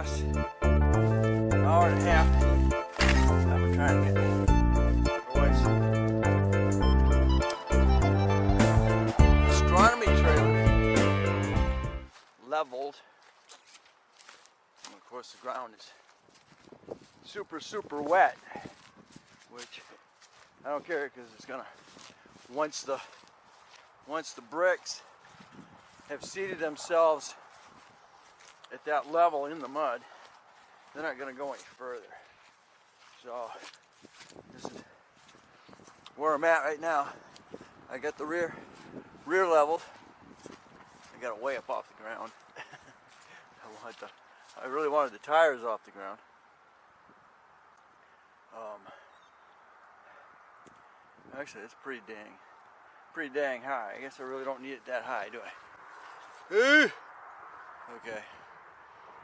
last hour and a half. I've been trying to get boys. Astronomy trailer leveled. And of course the ground is super wet, which I don't care because it's gonna, once the bricks have seated themselves at that level in the mud, they're not going to go any further. So this is where I'm at right now. I got the rear leveled. I got it way up off the ground. I really wanted the tires off the ground. Actually, it's pretty dang high. I guess I really don't need it that high, do I? Okay.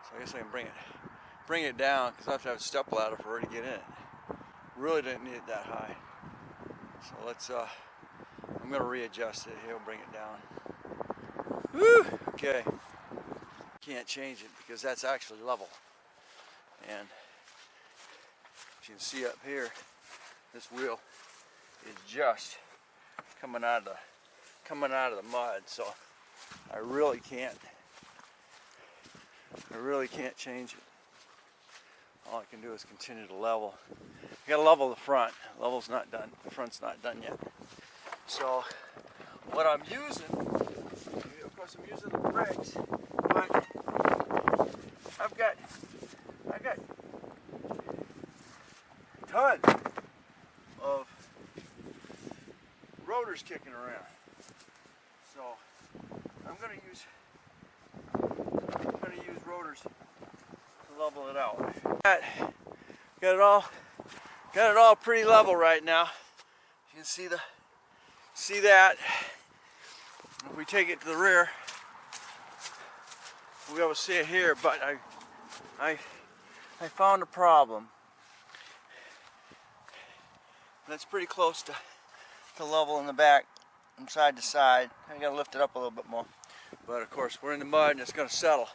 So I guess I can bring it down because I have to have a step ladder for her to get in it. Really didn't need it that high. So let's I'm gonna readjust it. He'll bring it down. Woo! Okay. Can't change it because that's actually level. And as you can see up here, this wheel is just coming out of the mud, so I really can't change it. All I can do is continue to level. I gotta level the front. Level's not done. The front's not done yet. So what I'm using, of course I'm using the bricks, but I've got tons of rotors kicking around. So I'm gonna use rotors to level it out. Got it all pretty level right now. You can see that. If we take it to the rear, we'll be able to see it here, but I found a problem. That's pretty close to level in the back from side to side. I gotta lift it up a little bit more. But of course we're in the mud and it's gonna settle.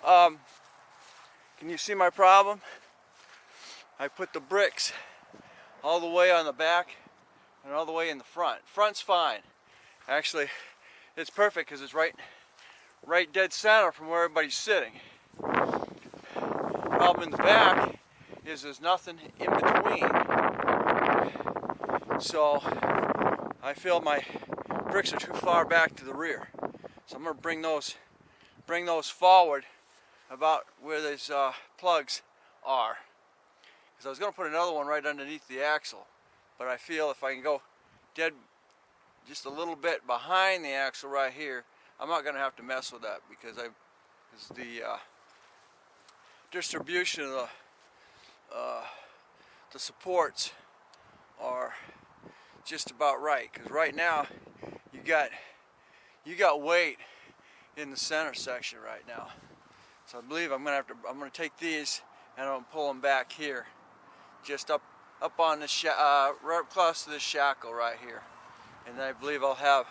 Can you see my problem? I put the bricks all the way on the back and all the way in the front. Front's fine. Actually, it's perfect because it's right dead center from where everybody's sitting. Problem in the back is there's nothing in between. So I feel my bricks are too far back to the rear. So I'm going to bring those forward about where these plugs are. Because I was going to put another one right underneath the axle, but I feel if I can go dead just a little bit behind the axle right here, I'm not going to have to mess with that because the distribution of the supports are just about right. Because right now you got weight in the center section right now. So I believe I'm going to take these and I'm going to pull them back here, just up on the right close to the shackle right here, and then I believe I'll have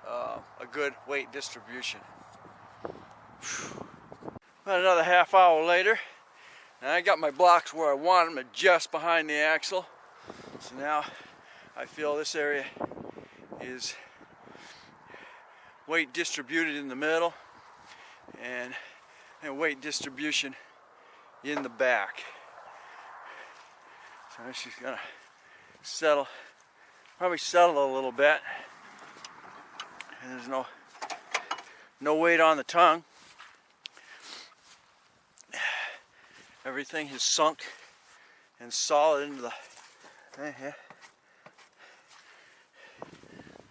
a good weight distribution. About another half hour later, and I got my blocks where I want them, just behind the axle. So now I feel this area is weight distributed in the middle and weight distribution in the back. So she's gonna probably settle a little bit. And there's no weight on the tongue. Everything is sunk and solid into the.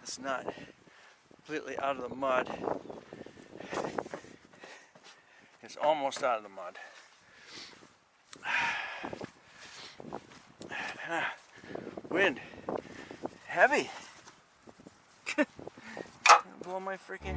It's not completely out of the mud. It's almost out of the mud. Wind. Heavy. Blow my freaking